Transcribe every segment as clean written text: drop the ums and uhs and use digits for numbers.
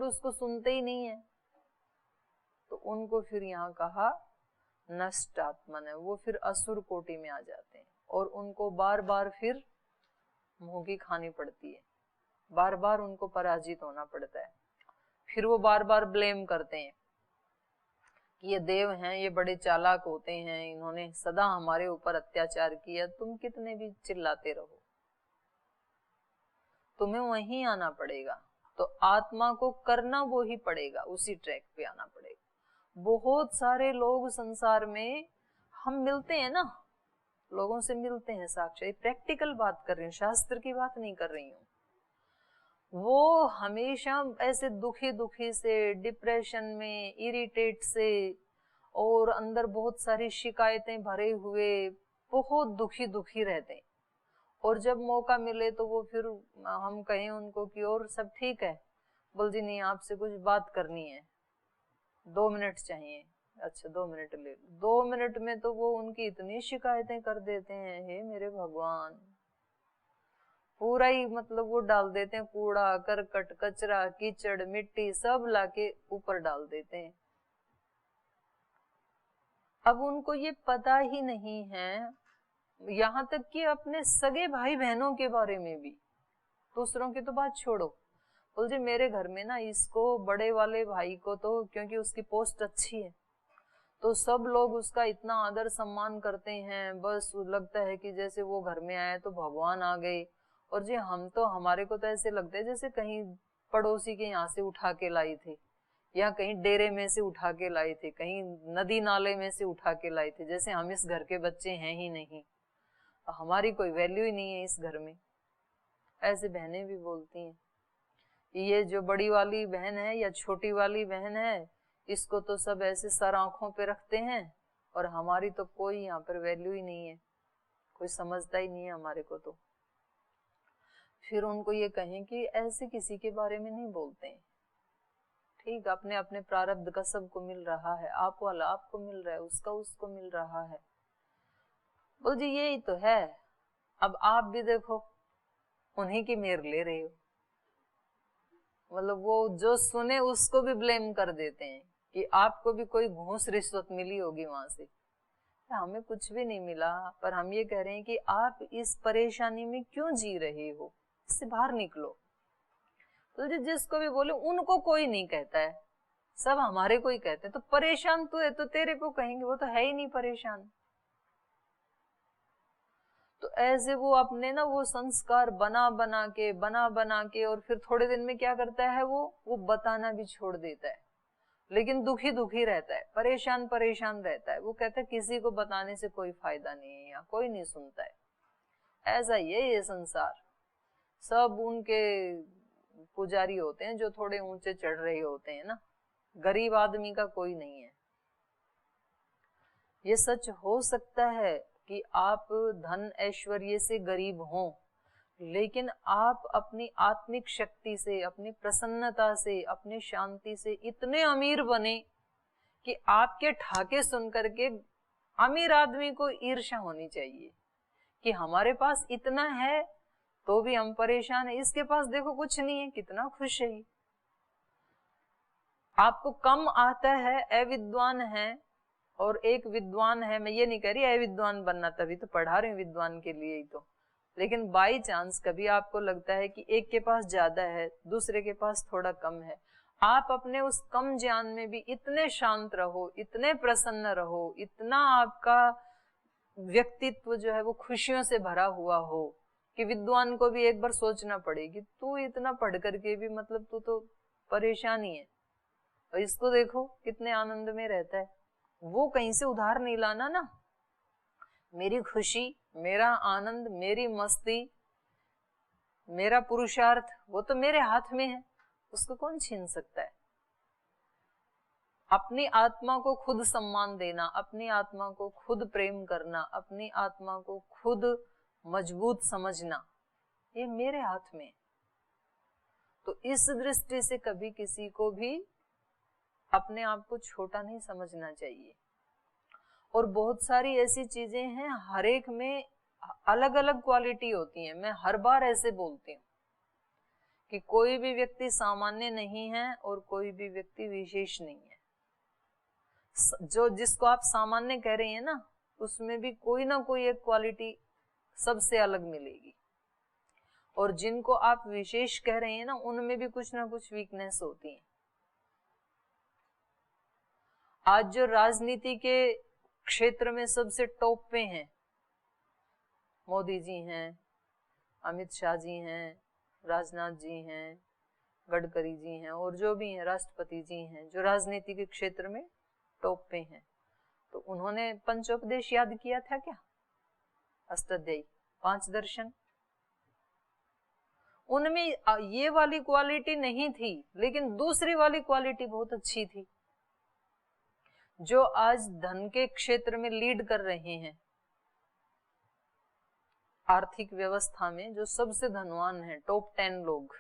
भी उसको सुनते ही नहीं है, तो उनको फिर यहाँ कहा नष्ट आत्मन है, वो फिर असुर कोटि में आ जाते हैं और उनको बार बार फिर मुंह की खानी पड़ती है, बार बार उनको पराजित होना पड़ता है। फिर वो बार बार ब्लेम करते हैं कि ये देव हैं, ये बड़े चालाक होते हैं, इन्होंने सदा हमारे ऊपर अत्याचार किया, तुम कितने भी चिल्लाते रहो, तुम्हें वहीं आना पड़ेगा। तो आत्मा को करना वो ही पड़ेगा, उसी ट्रैक पे आना पड़ेगा। बहुत सारे लोग संसार में हम मिलते हैं ना, लोगों से मिलते हैं, साक्षात प्रैक्टिकल बात कर रही हूँ, शास्त्र की बात नहीं कर रही हूँ। वो हमेशा ऐसे दुखी दुखी से, डिप्रेशन में, इरिटेट से, और अंदर बहुत सारी शिकायतें भरे हुए, बहुत दुखी दुखी रहते हैं। और जब मौका मिले तो वो फिर हम कहें उनको कि और सब ठीक है, बोल जी नहीं आपसे कुछ बात करनी है, 2 मिनट चाहिए। अच्छा 2 मिनट ले लो। 2 मिनट में तो वो उनकी इतनी शिकायतें कर देते हैं, हे मेरे भगवान, पूरा ही मतलब वो डाल देते हैं, कूड़ा करकट कचरा कीचड़ मिट्टी सब लाके ऊपर डाल देते हैं। अब उनको ये पता ही नहीं है, यहाँ तक कि अपने सगे भाई बहनों के बारे में भी, दूसरों की तो बात छोड़ो, बोल जी मेरे घर में ना इसको, बड़े वाले भाई को तो, क्योंकि उसकी पोस्ट अच्छी है तो सब लोग उसका इतना आदर सम्मान करते हैं, बस लगता है कि जैसे वो घर में आए तो भगवान आ गए। और जी हम तो, हमारे को तो ऐसे लगता है जैसे कहीं पड़ोसी के यहाँ से उठा के लाई थे, या कहीं डेरे में से उठा के लाई थे, कहीं नदी नाले में से उठा के लाई थे, जैसे हम इस घर के बच्चे हैं ही नहीं, हमारी कोई वैल्यू ही नहीं है इस घर में। ऐसे बहनें भी बोलती हैं, ये जो बड़ी वाली बहन है या छोटी वाली बहन है, इसको तो सब ऐसे सर आंखों पे रखते हैं और हमारी तो कोई यहाँ पर वैल्यू ही नहीं है, कोई समझता ही नहीं है हमारे को। तो फिर उनको ये कहें कि ऐसे किसी के बारे में नहीं बोलते हैं, ठीक, अपने अपने प्रारब्ध का सबको मिल रहा है, आप वाला आपको मिल रहा है, उसका उसको मिल रहा है। बोल जी यही तो है, अब आप भी देखो उन्हीं की मेर ले रहे हो, मतलब वो जो सुने उसको भी ब्लेम कर देते हैं कि आपको भी कोई घूस रिश्वत मिली होगी वहां से। हमें कुछ भी नहीं मिला, पर हम ये कह रहे हैं कि आप इस परेशानी में क्यों जी रहे हो, इससे बाहर निकलो। तो जिसको भी बोले उनको कोई नहीं कहता है, सब हमारे को ही कहते हैं। तो परेशान तू है तो तेरे को कहेंगे, वो तो है ही नहीं परेशान। तो ऐसे वो अपने ना वो संस्कार बना बना के और फिर थोड़े दिन में क्या करता है, वो बताना भी छोड़ देता है, लेकिन दुखी दुखी रहता है, परेशान परेशान रहता है। वो कहता है किसी को बताने से कोई फायदा नहीं है, यहाँ कोई नहीं सुनता है। ऐसा ही है ये संसार, सब उनके पुजारी होते हैं जो थोड़े ऊंचे चढ़ रहे होते हैं ना, गरीब आदमी का कोई नहीं है। ये सच हो सकता है कि आप धन ऐश्वर्य से गरीब हों, लेकिन आप अपनी आत्मिक शक्ति से, अपनी प्रसन्नता से, अपनी शांति से इतने अमीर बने कि आपके ठाके सुन करके अमीर आदमी को ईर्ष्या होनी चाहिए कि हमारे पास इतना है तो भी हम परेशान है, इसके पास देखो कुछ नहीं है, कितना खुश है। आपको कम आता है, अविद्वान है, और एक विद्वान है। मैं ये नहीं कह रही अविद्वान बनना, तभी तो पढ़ा रही हूँ विद्वान के लिए ही तो, लेकिन बाई चांस कभी आपको लगता है कि एक के पास ज्यादा है, दूसरे के पास थोड़ा कम है, आप अपने उस कम ज्ञान में भी इतने शांत रहो, इतने प्रसन्न रहो, इतना आपका व्यक्तित्व जो है वो खुशियों से भरा हुआ हो कि विद्वान को भी एक बार सोचना पड़ेगी, तू इतना पढ़ करके भी मतलब तू तो परेशान ही है, और इसको देखो कितने आनंद में रहता है। वो कहीं से उधार नहीं लाना ना, मेरी खुशी, मेरा आनंद, मेरी मस्ती, मेरा पुरुषार्थ, वो तो मेरे हाथ में है, उसको कौन छीन सकता है। अपनी आत्मा को खुद सम्मान देना, अपनी आत्मा को खुद प्रेम करना, अपनी आत्मा को खुद मजबूत समझना, ये मेरे हाथ में। तो इस दृष्टि से कभी किसी को भी अपने आप को छोटा नहीं समझना चाहिए। और बहुत सारी ऐसी चीजें हैं, हर एक में अलग अलग क्वालिटी होती है। मैं हर बार ऐसे बोलती हूँ कि कोई भी व्यक्ति सामान्य नहीं है और कोई भी व्यक्ति विशेष नहीं है। जो जिसको आप सामान्य कह रहे हैं ना, उसमें भी कोई ना कोई एक क्वालिटी सबसे अलग मिलेगी, और जिनको आप विशेष कह रहे हैं ना, उनमें भी कुछ ना कुछ वीकनेस होती है। आज जो राजनीति के क्षेत्र में सबसे टॉप पे हैं, मोदी जी हैं, अमित शाह जी हैं, राजनाथ जी हैं, गडकरी जी हैं, और जो भी हैं, राष्ट्रपति जी हैं, जो राजनीति के क्षेत्र में टॉप पे हैं, तो उन्होंने पंचोपदेश याद किया था क्या? अष्टाध्यायी, 5 दर्शन, उनमें ये वाली क्वालिटी नहीं थी, लेकिन दूसरी वाली क्वालिटी बहुत अच्छी थी। जो आज धन के क्षेत्र में लीड कर रहे हैं, आर्थिक व्यवस्था में जो सबसे धनवान है, टॉप 10 लोग,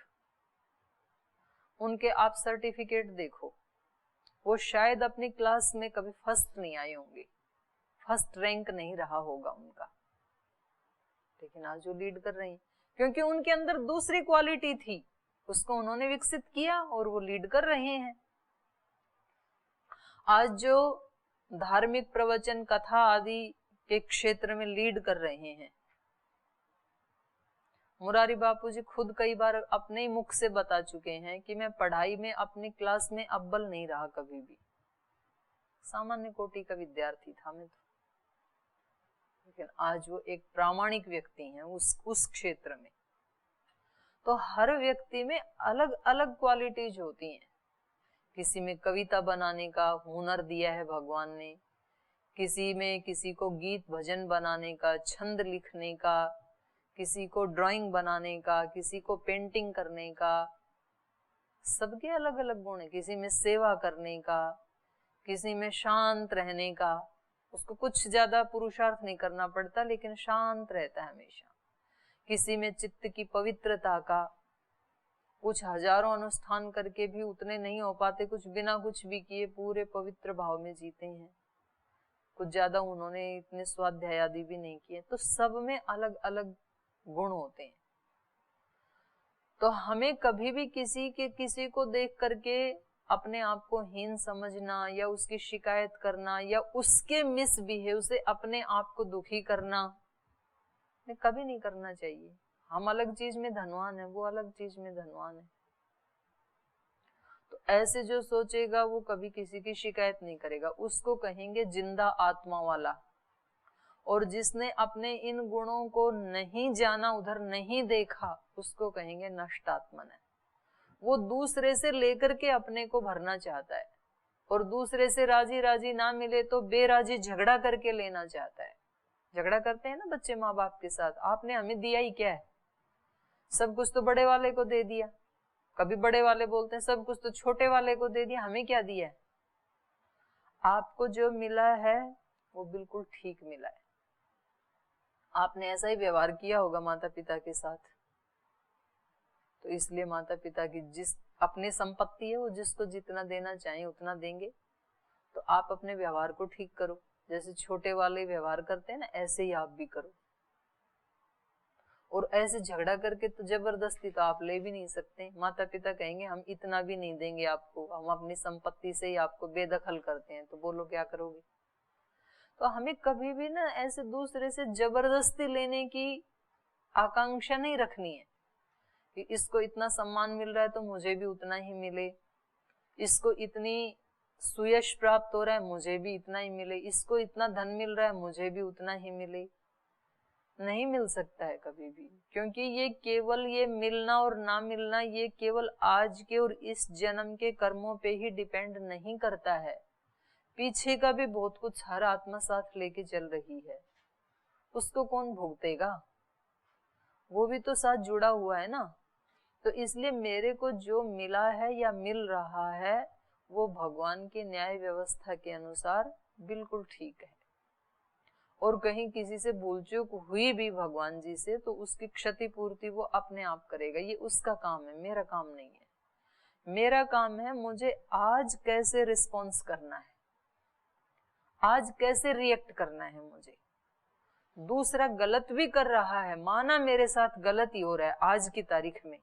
उनके आप सर्टिफिकेट देखो, वो शायद अपनी क्लास में कभी फर्स्ट नहीं आए होंगे, फर्स्ट रैंक नहीं रहा होगा उनका, लेकिन आज जो लीड कर रहे हैं, क्योंकि उनके अंदर दूसरी क्वालिटी थी, उसको उन्होंने विकसित किया और वो लीड कर रहे हैं। आज जो धार्मिक प्रवचन, कथा आदि के क्षेत्र में लीड कर रहे हैं, मुरारी बापूजी खुद कई बार अपने ही मुख से बता चुके हैं कि मैं पढ़ाई में अपनी क्लास में अव्वल नहीं रहा कभी भी, सामान्य कोटि का विद्यार्थी था मैं तो, लेकिन आज वो एक प्रामाणिक व्यक्ति हैं उस क्षेत्र में। तो हर व्यक्ति में अलग अलग क्वालिटीज होती हैं। किसी में कविता बनाने का हुनर दिया है भगवान ने, किसी में किसी को गीत भजन बनाने का, छंद लिखने का, किसी को ड्राइंग बनाने का, किसी को पेंटिंग करने का, सबके अलग अलग गुण है। किसी में सेवा करने का, किसी में शांत रहने का, उसको कुछ ज्यादा पुरुषार्थ नहीं करना पड़ता लेकिन शांत रहता है हमेशा। किसी में चित्त की पवित्रता का, कुछ हजारों अनुष्ठान करके भी उतने नहीं हो पाते, कुछ बिना कुछ भी किए पूरे पवित्र भाव में जीते हैं, कुछ ज्यादा उन्होंने इतने स्वाध्याय आदि भी नहीं किए। तो सब में अलग अलग गुण होते हैं। तो हमें कभी भी किसी को देख करके अपने आप को हीन समझना या उसकी शिकायत करना या उसके मिसबिहेव से अपने आप को दुखी करना कभी नहीं करना चाहिए। हम अलग चीज में धनवान है, वो अलग चीज में धनवान है। तो ऐसे जो सोचेगा वो कभी किसी की शिकायत नहीं करेगा, उसको कहेंगे जिंदा आत्मा वाला। और जिसने अपने इन गुणों को नहीं जाना, उधर नहीं देखा, उसको कहेंगे नष्ट आत्मन है। वो दूसरे से लेकर के अपने को भरना चाहता है, और दूसरे से राजी राजी ना मिले तो बेराजी झगड़ा करके लेना चाहता है। झगड़ा करते हैं ना बच्चे माँ बाप के साथ, आपने हमें दिया ही क्या है, सब कुछ तो बड़े वाले को दे दिया। कभी बड़े वाले बोलते हैं सब कुछ तो छोटे वाले को दे दिया, हमें क्या दिया है। आपको जो मिला है वो बिल्कुल ठीक मिला है। आपने ऐसा ही व्यवहार किया होगा माता पिता के साथ, तो इसलिए माता पिता की जिस अपनी संपत्ति है वो जिसको जितना देना चाहिए उतना देंगे। तो आप अपने व्यवहार को ठीक करो, जैसे छोटे वाले व्यवहार करते हैं ना, ऐसे ही आप भी करो। और ऐसे झगड़ा करके तो जबरदस्ती तो आप ले भी नहीं सकते। माता पिता कहेंगे हम इतना भी नहीं देंगे आपको, हम अपनी संपत्ति से ही आपको बेदखल करते हैं, तो बोलो क्या करोगे। तो हमें कभी भी ना ऐसे दूसरे से जबरदस्ती लेने की आकांक्षा नहीं रखनी है कि इसको इतना सम्मान मिल रहा है तो मुझे भी उतना ही मिले, इसको इतनी सुयश प्राप्त हो रहा है मुझे भी इतना ही मिले, इसको इतना धन मिल रहा है मुझे भी उतना ही मिले। नहीं मिल सकता है कभी भी, क्योंकि ये केवल ये मिलना और ना मिलना ये केवल आज के और इस जन्म के कर्मों पे ही डिपेंड नहीं करता है। पीछे का भी बहुत कुछ हर आत्मा साथ लेके चल रही है, उसको कौन भुगतेगा, वो भी तो साथ जुड़ा हुआ है ना। तो इसलिए मेरे को जो मिला है या मिल रहा है वो भगवान की न्याय व्यवस्था के अनुसार बिल्कुल ठीक है। और कहीं किसी से भूल चूक हुई भी भगवान जी से तो उसकी क्षतिपूर्ति वो अपने आप करेगा, ये उसका काम है, मेरा काम नहीं है। मेरा काम है मुझे आज कैसे रिस्पॉन्स करना है, आज कैसे रिएक्ट करना है मुझे। दूसरा गलत भी कर रहा है, माना मेरे साथ गलत ही हो रहा है आज की तारीख में,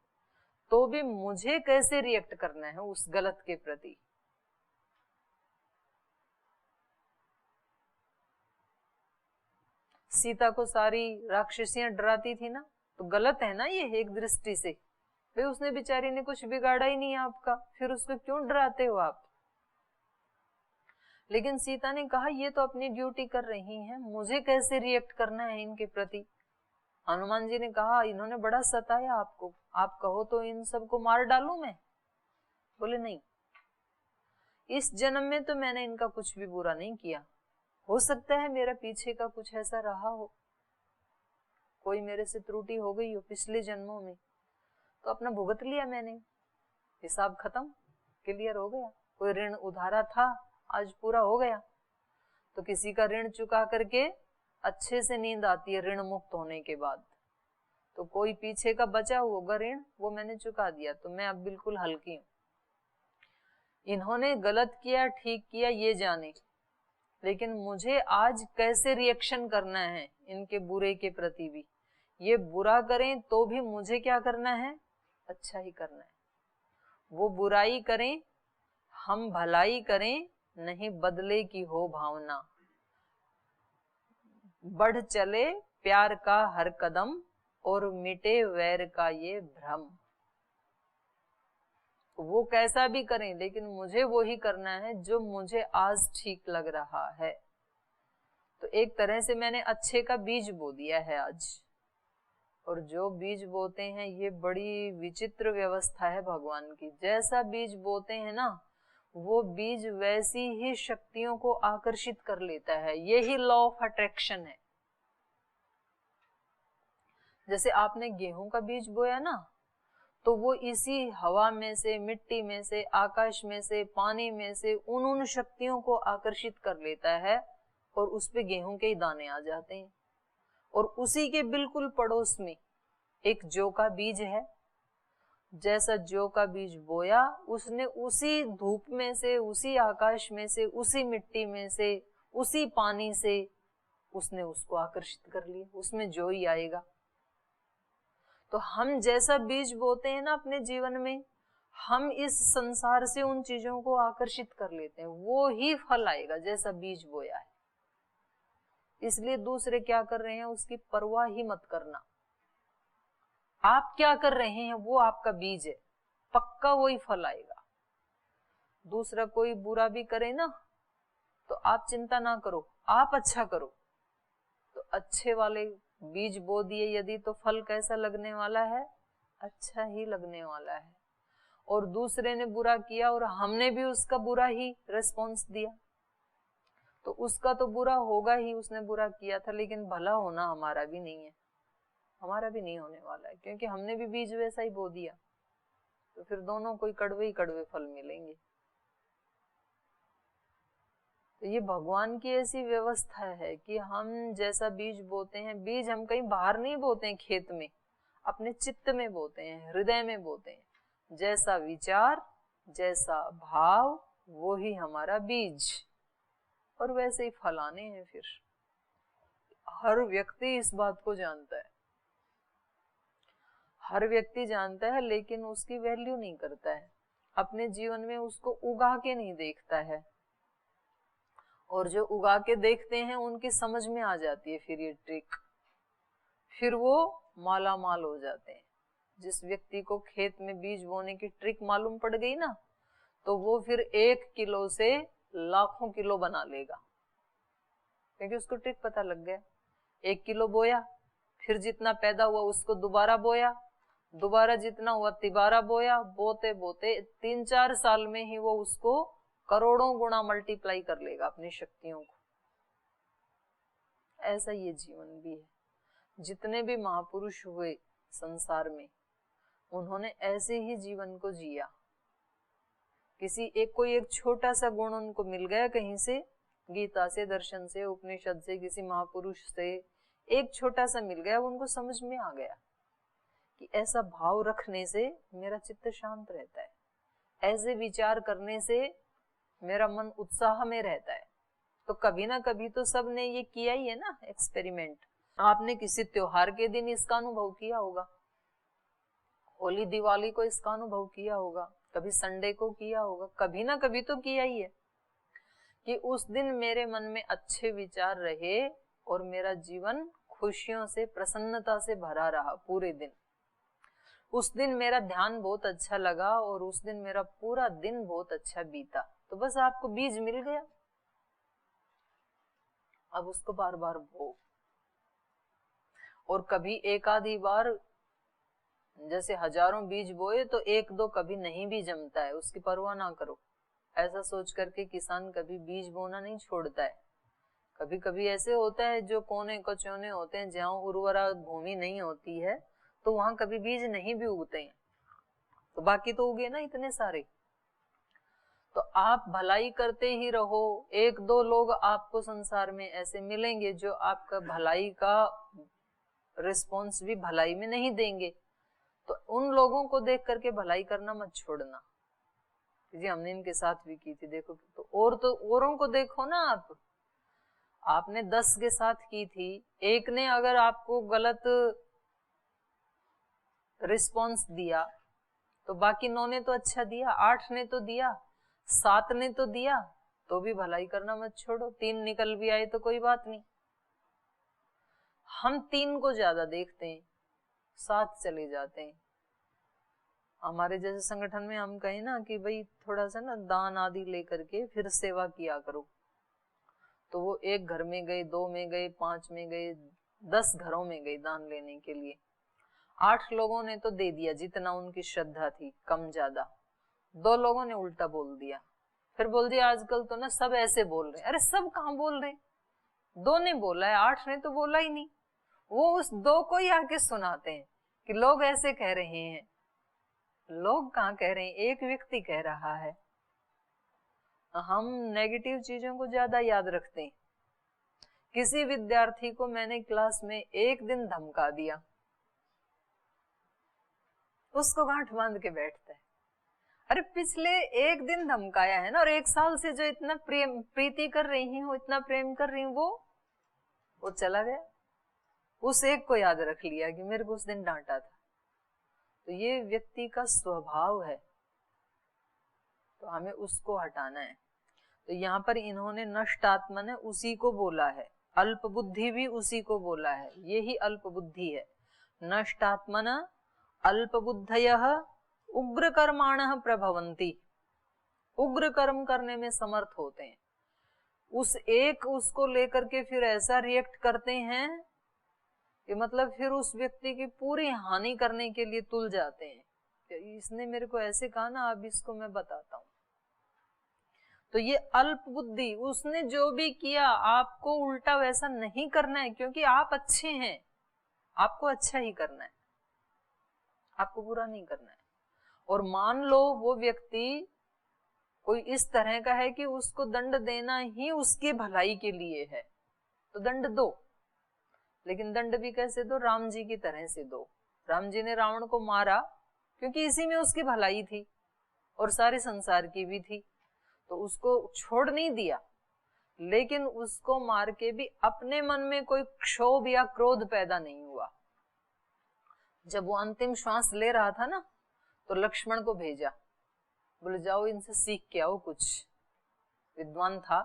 तो भी मुझे कैसे रिएक्ट करना है उस गलत के प्रति। सीता को सारी राक्षसियां डराती थी ना, तो गलत है ना ये एक दृष्टि से। भाई उसने बेचारी ने कुछ बिगाड़ा ही नहीं आपका, फिर उसको क्यों डराते हो आप। लेकिन सीता ने कहा ये तो अपनी ड्यूटी कर रही हैं, मुझे कैसे रिएक्ट करना है इनके प्रति। हनुमान जी ने कहा इन्होंने बड़ा सताया आपको, आप कहो तो इन सबको मार डालूं मैं। बोले नहीं, इस जन्म में तो मैंने इनका कुछ भी बुरा नहीं किया, हो सकता है मेरा पीछे का कुछ ऐसा रहा हो, कोई मेरे से त्रुटि हो गई हो पिछले जन्मों में, तो अपना भुगत लिया मैंने, हिसाब खत्म, क्लियर हो गया। कोई ऋण उधारा था, आज पूरा हो गया। तो किसी का ऋण चुका करके अच्छे से नींद आती है ऋण मुक्त होने के बाद। तो कोई पीछे का बचा होगा ऋण, वो मैंने चुका दिया, तो मैं अब बिल्कुल हल्की हूं। इन्होंने गलत किया ठीक किया ये जाने, लेकिन मुझे आज कैसे रिएक्शन करना है इनके बुरे के प्रति भी। ये बुरा करें तो भी मुझे क्या करना है, अच्छा ही करना है। वो बुराई करें हम भलाई करें, नहीं बदले की हो भावना। बढ़ चले प्यार का हर कदम, और मिटे वैर का ये भ्रम। वो कैसा भी करें लेकिन मुझे वो ही करना है जो मुझे आज ठीक लग रहा है। तो एक तरह से मैंने अच्छे का बीज बो दिया है आज। और जो बीज बोते हैं ये बड़ी विचित्र व्यवस्था है भगवान की। जैसा बीज बोते हैं ना, वो बीज वैसी ही शक्तियों को आकर्षित कर लेता है। यही लॉ ऑफ अट्रैक्शन है। जैसे आपने गेहूं का बीज बोया ना, तो वो इसी हवा में से, मिट्टी में से, आकाश में से, पानी में से उन शक्तियों को आकर्षित कर लेता है और उस पे गेहूं के ही दाने आ जाते हैं। और उसी के बिल्कुल पड़ोस में एक जौ का बीज है। जैसा जौ का बीज बोया, उसने उसी धूप में से, उसी आकाश में से, उसी मिट्टी में से, उसी पानी से उसने उसको आकर्षित कर लिया, उसमें जौ ही आएगा। तो हम जैसा बीज बोते हैं ना अपने जीवन में, हम इस संसार से उन चीजों को आकर्षित कर लेते हैं, वो ही फल आएगा जैसा बीज बोया है। इसलिए दूसरे क्या कर रहे हैं उसकी परवाह ही मत करना। आप क्या कर रहे हैं वो आपका बीज है, पक्का वही फल आएगा। दूसरा कोई बुरा भी करे ना, तो आप चिंता ना करो, आप अच्छा करो। तो अच्छे वाले बीज बो दिए यदि, तो फल कैसा लगने वाला है, अच्छा ही लगने वाला है। और दूसरे ने बुरा किया और हमने भी उसका बुरा ही रिस्पॉन्स दिया, तो उसका तो बुरा होगा ही, उसने बुरा किया था। लेकिन भला होना हमारा भी नहीं है, हमारा भी नहीं होने वाला है, क्योंकि हमने भी बीज वैसा ही बो दिया। तो फिर दोनों को कड़वे ही कड़वे फल मिलेंगे। तो ये भगवान की ऐसी व्यवस्था है कि हम जैसा बीज बोते हैं, बीज हम कहीं बाहर नहीं बोते हैं खेत में, अपने चित्त में बोते हैं, हृदय में बोते हैं। जैसा विचार, जैसा भाव, वो ही हमारा बीज, और वैसे ही फल आने हैं। फिर हर व्यक्ति इस बात को जानता है, हर व्यक्ति जानता है, लेकिन उसकी वैल्यू नहीं करता है, अपने जीवन में उसको उगा के नहीं देखता है। और जो उगा के देखते हैं उनकी समझ में आ जाती है फिर ये ट्रिक, फिर वो माला माल हो जाते हैं। जिस व्यक्ति को खेत में बीज बोने की ट्रिक मालूम पड़ गई ना, तो वो फिर 1 किलो से लाखों किलो बना लेगा, क्योंकि उसको ट्रिक पता लग गया। 1 किलो बोया, फिर जितना पैदा हुआ उसको दोबारा बोया, दोबारा जितना हुआ तिबारा बोया, बोते बोते 3-4 साल में ही वो उसको करोड़ों गुना मल्टीप्लाई कर लेगा अपनी शक्तियों को। ऐसा ये जीवन भी है। जितने भी महापुरुष हुए संसार में, उन्होंने ऐसे ही जीवन को जिया। किसी एक कोई एक छोटा सा गुण उनको मिल गया कहीं से, गीता से, दर्शन से, उपनिषद से, किसी महापुरुष से एक छोटा सा मिल गया, उनको समझ में आ गया कि ऐसा भाव रखने से मेरा चित्त शांत रहता है, ऐसे विचार करने से मेरा मन उत्साह में रहता है। तो कभी ना कभी तो सबने ये किया ही है ना एक्सपेरिमेंट। आपने किसी त्योहार के दिन इसका अनुभव किया होगा, होली दिवाली को इसका अनुभव किया होगा, कभी संडे को किया होगा, कभी ना कभी तो किया ही है कि उस दिन मेरे मन में अच्छे विचार रहे और मेरा जीवन खुशियों से, प्रसन्नता से भरा रहा पूरे दिन। उस दिन मेरा ध्यान बहुत अच्छा लगा और उस दिन मेरा पूरा दिन बहुत अच्छा बीता। तो बस आपको बीज मिल गया, अब उसको बार बार बो। और कभी एक आधी बार, जैसे हजारों बीज बोए तो एक दो कभी नहीं भी जमता है, उसकी परवाह ना करो। ऐसा सोच करके किसान कभी बीज बोना नहीं छोड़ता है। कभी कभी ऐसे होता है जो कोने कचौने होते हैं, जहाँ उर्वरा भूमि नहीं होती है, तो वहां कभी बीज नहीं भी उगते हैं, तो बाकी तो उगे ना इतने सारे। तो आप भलाई करते ही रहो, एक दो लोग आपको संसार में ऐसे मिलेंगे जो आपका भलाई का रिस्पॉन्स भी भलाई में नहीं देंगे, तो उन लोगों को देख करके भलाई करना मत छोड़ना। जी हमने इनके साथ भी की थी, देखो तो औरों को देखो ना, आपने 10 के साथ की थी, एक ने अगर आपको गलत रिस्पॉन्स दिया तो बाकी 9 ने तो अच्छा दिया, 8 ने तो दिया, 7 ने तो दिया, तो भी भलाई करना मत छोड़ो। 3 निकल भी आए तो कोई बात नहीं। हम 3 को ज्यादा देखते हैं, 7 चले जाते हैं। हमारे जैसे संगठन में हम कहें ना कि भाई थोड़ा सा ना दान आदि लेकर के फिर सेवा किया करो, तो वो 1 घर में गए, 2 में गए, 5 में गए, 10 घरों में गए दान लेने के लिए। 8 लोगों ने तो दे दिया जितना उनकी श्रद्धा थी, कम ज्यादा। 2 लोगों ने उल्टा बोल दिया, फिर बोल दिया आजकल तो ना सब ऐसे बोल रहे। अरे सब कहाँ बोल रहे, 2 ने बोला है, 8 ने तो बोला ही नहीं। वो उस 2 को ही आके सुनाते हैं कि लोग ऐसे कह रहे हैं। लोग कहाँ कह रहे हैं, एक व्यक्ति कह रहा है। हम नेगेटिव चीजों को ज्यादा याद रखते हैं। किसी विद्यार्थी को मैंने क्लास में एक दिन धमका दिया, उसको गांठ बांध के बैठता है। अरे पिछले एक दिन धमकाया है ना, और 1 साल से जो इतना प्रीति कर रही हूँ, इतना प्रेम कर रही हूँ, वो चला गया। उस एक को याद रख लिया कि मेरे को उस दिन डांटा था। तो ये व्यक्ति का स्वभाव है, तो हमें उसको हटाना है। तो यहाँ पर इन्होंने नष्ट आत्मा ने उसी को बोला है, अल्प बुद्धि भी उसी को बोला है, यही अल्प बुद्धि है। नष्ट आत्मा न अल्प बुद्धयः उग्र कर्माणः प्रभवन्ति, उग्र कर्म करने में समर्थ होते हैं। उस एक उसको लेकर के फिर ऐसा रिएक्ट करते हैं कि मतलब फिर उस व्यक्ति की पूरी हानि करने के लिए तुल जाते हैं। इसने मेरे को ऐसे कहा ना, अब इसको मैं बताता हूँ। तो ये अल्प बुद्धि, उसने जो भी किया आपको उल्टा वैसा नहीं करना है, क्योंकि आप अच्छे हैं, आपको अच्छा ही करना है, आपको बुरा नहीं करना है। और मान लो वो व्यक्ति कोई इस तरह का है कि उसको दंड देना ही उसकी भलाई के लिए है, तो दंड दो, लेकिन दंड भी कैसे दो, राम जी की तरह से दो। राम जी ने रावण को मारा क्योंकि इसी में उसकी भलाई थी और सारे संसार की भी थी, तो उसको छोड़ नहीं दिया, लेकिन उसको मार के भी अपने मन में कोई क्षोभ या क्रोध पैदा नहीं हुआ। जब वो अंतिम श्वास ले रहा था ना, तो लक्ष्मण को भेजा, बोले जाओ इनसे सीख के आओ कुछ। विद्वान था,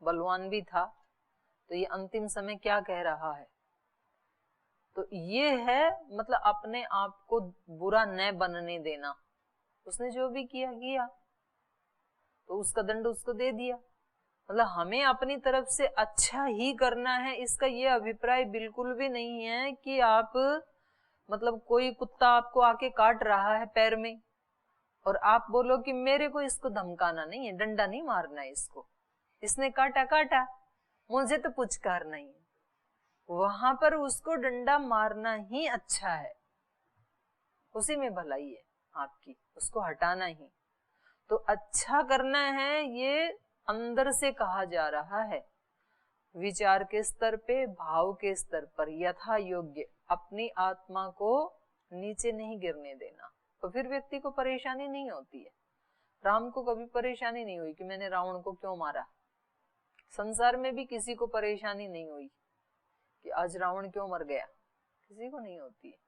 बलवान भी था, तो ये अंतिम समय क्या कह रहा है। तो ये है मतलब अपने आप को बुरा न बनने देना। उसने जो भी किया किया, तो उसका दंड उसको दे दिया। मतलब हमें अपनी तरफ से अच्छा ही करना है, इसका ये अभिप्राय बिल्कुल भी नहीं है कि आप मतलब कोई कुत्ता आपको आके काट रहा है पैर में और आप बोलो कि मेरे को इसको धमकाना नहीं है, डंडा नहीं मारना है इसको, इसने काटा काटा, मुझे तो पुचकार नहीं। वहां पर उसको डंडा मारना ही अच्छा है, उसी में भलाई है आपकी, उसको हटाना ही। तो अच्छा करना है, ये अंदर से कहा जा रहा है, विचार के स्तर पे, भाव के स्तर पर यथा योग्य अपनी आत्मा को नीचे नहीं गिरने देना, तो फिर व्यक्ति को परेशानी नहीं होती है। राम को कभी परेशानी नहीं हुई कि मैंने रावण को क्यों मारा, संसार में भी किसी को परेशानी नहीं हुई कि आज रावण क्यों मर गया, किसी को नहीं होती है।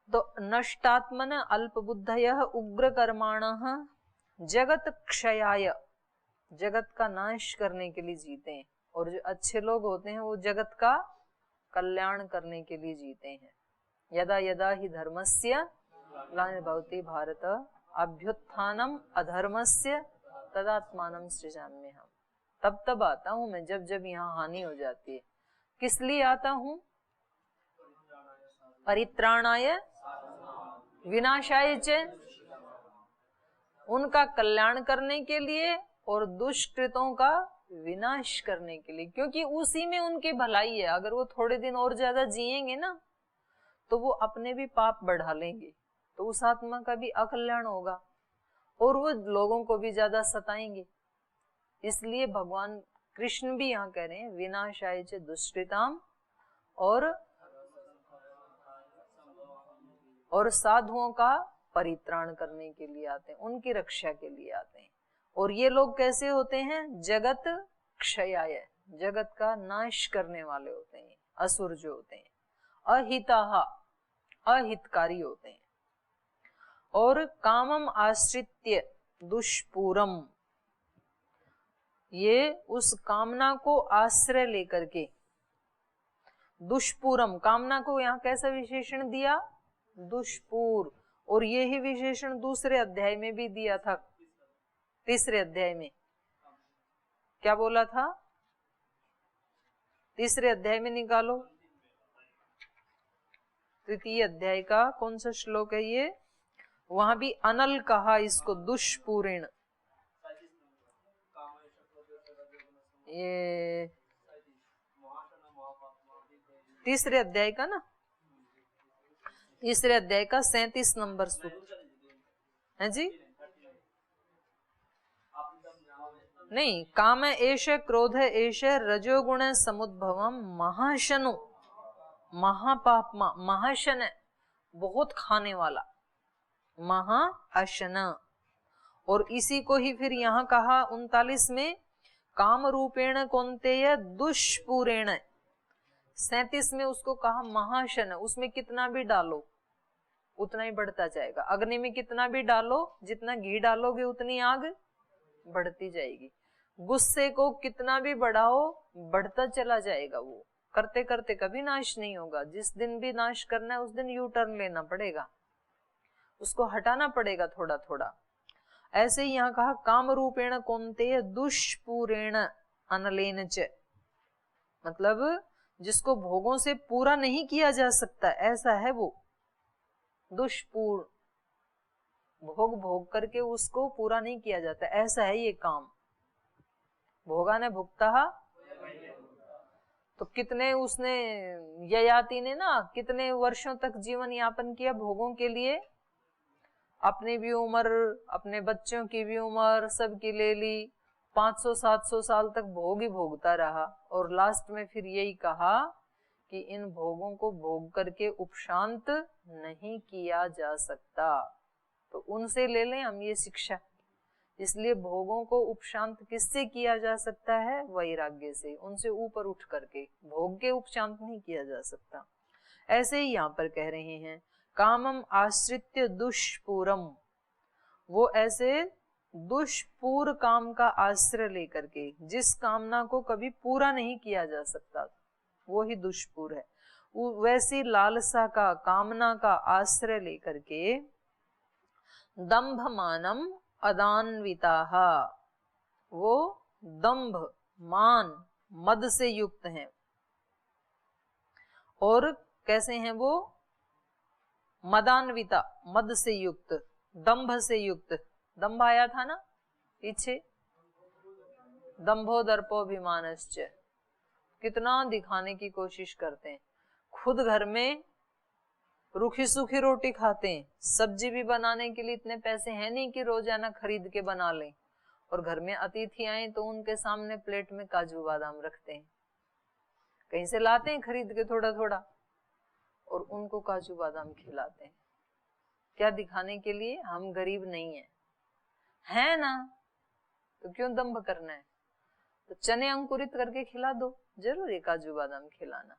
तो नष्टात्मन अल्पबुद्धयः उग्रकर्माणः जगत क्षयाय, जगत का नाश करने के लिए जीते हैं, और जो अच्छे लोग होते हैं वो जगत का कल्याण करने के लिए जीते हैं। यदा यदा ही धर्मस्य ग्लानिर्भवति भारत अभ्युत्थानम अधर्मस्य तदात्मानं सृजाम्यहम्। तब आता हूं मैं जब जब यहाँ हानि हो जाती है। किस लिए आता हूं? परित्राणाय विनाशाय च, उनका कल्याण करने के लिए और दुष्कृतों का विनाश करने के लिए, क्योंकि उसी में उनकी भलाई है। अगर वो थोड़े दिन और ज्यादा जिएंगे ना तो वो अपने भी पाप बढ़ा लेंगे, तो उस आत्मा का भी अकल्याण होगा और वो लोगों को भी ज्यादा सताएंगे। इसलिए भगवान कृष्ण भी यहाँ कह रहे हैं विनाशाय च दुष्कृताम, और साधुओं का परित्राण करने के लिए आते हैं, उनकी रक्षा के लिए आते हैं। और ये लोग कैसे होते हैं? जगत क्षयाय, जगत का नाश करने वाले होते हैं, असुर जो होते हैं, अहिताः, अहितकारी होते हैं। और कामम आश्रित्य दुष्पूरम, ये उस कामना को आश्रय लेकर के, दुष्पूरम, कामना को यहाँ कैसा विशेषण दिया? दुष्पूर। और यही विशेषण दूसरे अध्याय में भी दिया था। तीसरे अध्याय में क्या बोला था? तीसरे अध्याय में निकालो, तृतीय अध्याय का कौन सा श्लोक है ये? वहां भी अनल कहा इसको दुष्पूरेण। ये तीसरे अध्याय का ना, तीसरे अध्याय का 37 नंबर सूत्र है जी। नहीं, काम एष क्रोध एष रजोगुण समुद्भवम महाशनु, महापापमा, महाशन बहुत खाने वाला, महाअशन। और इसी को ही फिर यहाँ कहा 39 में काम रूपेण कौन्तेय दुष्पूरेण। 37 में उसको कहा महाशन, उसमें कितना भी डालो उतना ही बढ़ता जाएगा। अग्नि में कितना भी डालो, जितना घी डालोगे उतनी आग बढ़ती जाएगी। गुस्से को कितना भी बढ़ाओ बढ़ता चला जाएगा, वो करते करते कभी नाश नहीं होगा। जिस दिन भी नाश करना है उस दिन यू टर्न लेना पड़ेगा, उसको हटाना पड़ेगा थोड़ा थोड़ा। ऐसे ही यहाँ कहा काम रूपेण कौन्तेय दुष्पूरेण अनलेन च, मतलब जिसको भोगों से पूरा नहीं किया जा सकता, ऐसा है वो दुष्पूर, भोग भोग करके उसको पूरा नहीं किया जाता, ऐसा है ये काम। भोगा ने भुगता, तो कितने उसने, ययाति ने ना कितने वर्षों तक जीवन यापन किया भोगों के लिए, अपनी भी उम्र, अपने बच्चों की भी उम्र सबकी ले ली, 500-700 साल तक भोग ही भोगता रहा। और लास्ट में फिर यही कहा कि इन भोगों को भोग करके उपशांत नहीं किया जा सकता। तो उनसे ले लें हम ये शिक्षा। इसलिए भोगों को उपशांत किससे किया जा सकता है? वैराग्य से, उनसे ऊपर उठ करके। भोग के उपशांत नहीं किया जा सकता। ऐसे ही यहाँ पर कह रहे हैं कामम आश्रित्य दुष्पूरम, वो ऐसे दुष्पूर काम का आश्रय लेकर के, जिस कामना को कभी पूरा नहीं किया जा सकता वो ही दुष्पूर है। वैसी लालसा का, कामना का आश्रय लेकर के दंभ मानम अदान्विताः, वो दंभ मान मद से युक्त हैं। और कैसे हैं वो? मदान्विता, मद से युक्त, दंभ से युक्त। दंभ आया था ना पीछे, दंभो दर्पोभिमानश्च, कितना दिखाने की कोशिश करते हैं। खुद घर में रूखी सूखी रोटी खाते हैं, सब्जी भी बनाने के लिए इतने पैसे हैं नहीं कि रोजाना खरीद के बना लें। और घर में अतिथि आए तो उनके सामने प्लेट में काजू बादाम रखते हैं, कहीं से लाते हैं खरीद के थोड़ा थोड़ा, और उनको काजू बादाम खिलाते हैं। क्या दिखाने के लिए? हम गरीब नहीं है ना, तो क्यों दंभ करना है? तो चने अंकुरित करके खिला दो, जरूर ये काजू बादाम खिलाना।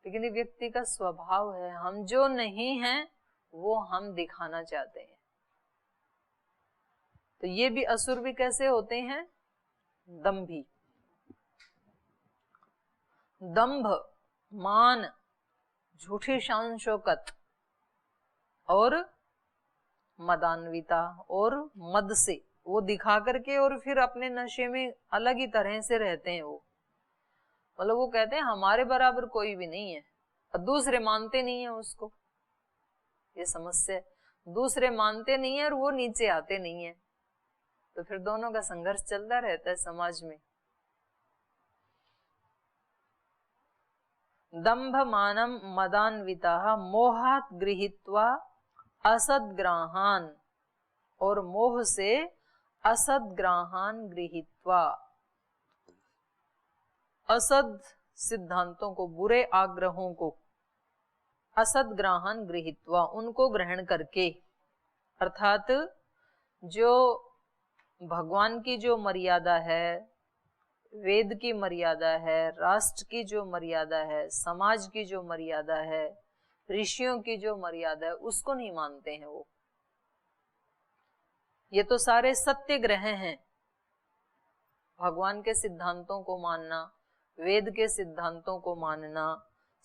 लेकिन ये व्यक्ति का स्वभाव है, हम जो नहीं हैं वो हम दिखाना चाहते हैं। तो ये भी असुर भी कैसे होते हैं? दंभी। दंभ, मान, झूठी शान शौकत और मदान्विता, और मद से वो दिखा करके और फिर अपने नशे में अलग ही तरह से रहते हैं। वो मतलब वो कहते हैं हमारे बराबर कोई भी नहीं है, और दूसरे मानते नहीं है उसको। ये समस्या है, दूसरे मानते नहीं है और वो नीचे आते नहीं है, तो फिर दोनों का संघर्ष चलता रहता है समाज में। दंभ मानम मदान्विता मोहात गृहीत्वा असद्ग्राहान, और मोह से असद्ग्राहान गृहीत्वा, असद सिद्धांतों को, बुरे आग्रहों को, असद्ग्राहान गृहीत्वा, उनको ग्रहण करके, अर्थात जो भगवान की जो मर्यादा है, वेद की मर्यादा है, राष्ट्र की जो मर्यादा है, समाज की जो मर्यादा है, ऋषियों की जो मर्यादा है, उसको नहीं मानते हैं वो। ये तो सारे सत्याग्रह हैं। भगवान के सिद्धांतों को मानना, वेद के सिद्धांतों को मानना,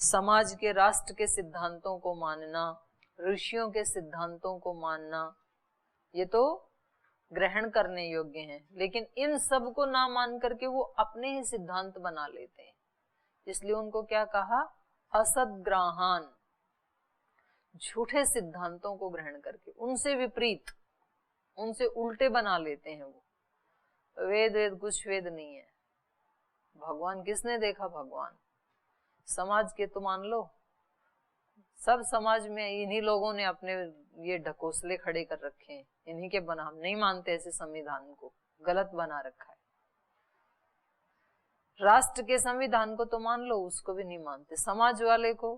समाज के, राष्ट्र के सिद्धांतों को मानना, ऋषियों के सिद्धांतों को मानना, ये तो ग्रहण करने योग्य हैं। लेकिन इन सब को ना मान करके वो अपने ही सिद्धांत बना लेते हैं, इसलिए उनको क्या कहा? असद्ग्राहान, झूठे सिद्धांतों को ग्रहण करके उनसे विपरीत, उनसे उल्टे बना लेते हैं वो। वेद वेद कुछ वेद नहीं है। भगवान किसने देखा? भगवान समाज के तो मान लो, सब समाज में इन्हीं लोगों ने अपने ये ढकोसले खड़े कर रखे हैं, इन्हीं के बना। हम नहीं मानते ऐसे संविधान को, गलत बना रखा है। राष्ट्र के संविधान को तो मान लो, उसको भी नहीं मानते। समाज वाले को,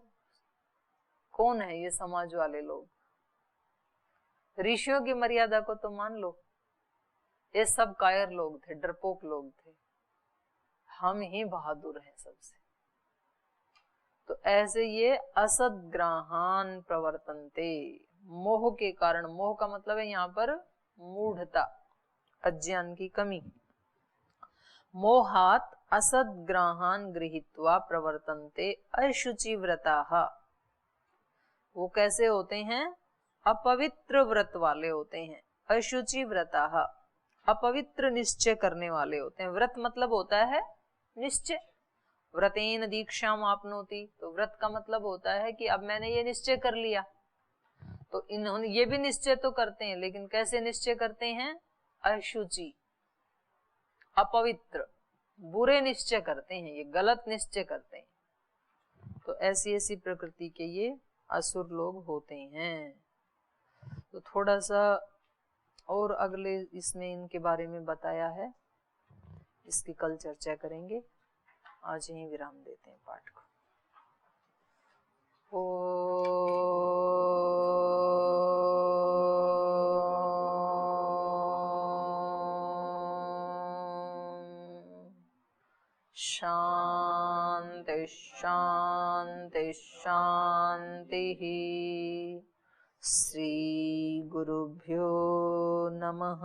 कौन है ये समाज वाले लोग? ऋषियों की मर्यादा को तो मान लो, ये सब कायर लोग थे, डरपोक लोग थे। हम ही बहादुर हैं सबसे। तो ऐसे ये असद्ग्राहान प्रवर्तन्ते, मोह के कारण, मोह का मतलब है यहाँ पर मूढ़ता, अज्ञान की कमी। मोहात असद्ग्राहान गृहीत्वा प्रवर्तन्ते अशुचि व्रताः, वो कैसे होते हैं? अपवित्र व्रत वाले होते हैं। अशुचि व्रताः, अपवित्र निश्चय करने वाले होते हैं। व्रत मतलब होता है निश्चय। व्रतेन दीक्षाम आपनोति, तो व्रत का मतलब होता है कि अब मैंने ये निश्चय कर लिया। तो इन्होंने ये भी निश्चय तो करते हैं, लेकिन कैसे निश्चय करते हैं? अशुचि, अपवित्र, बुरे निश्चय करते हैं, ये गलत निश्चय करते हैं। तो ऐसी ऐसी प्रकृति के ये असुर लोग होते हैं। तो थोड़ा सा और अगले इसमें इनके बारे में बताया है, इसकी कल चर्चा करेंगे। आज यहीं विराम देते हैं पाठ को। शांति शांति शांति। श्री गुरुभ्यो नमः।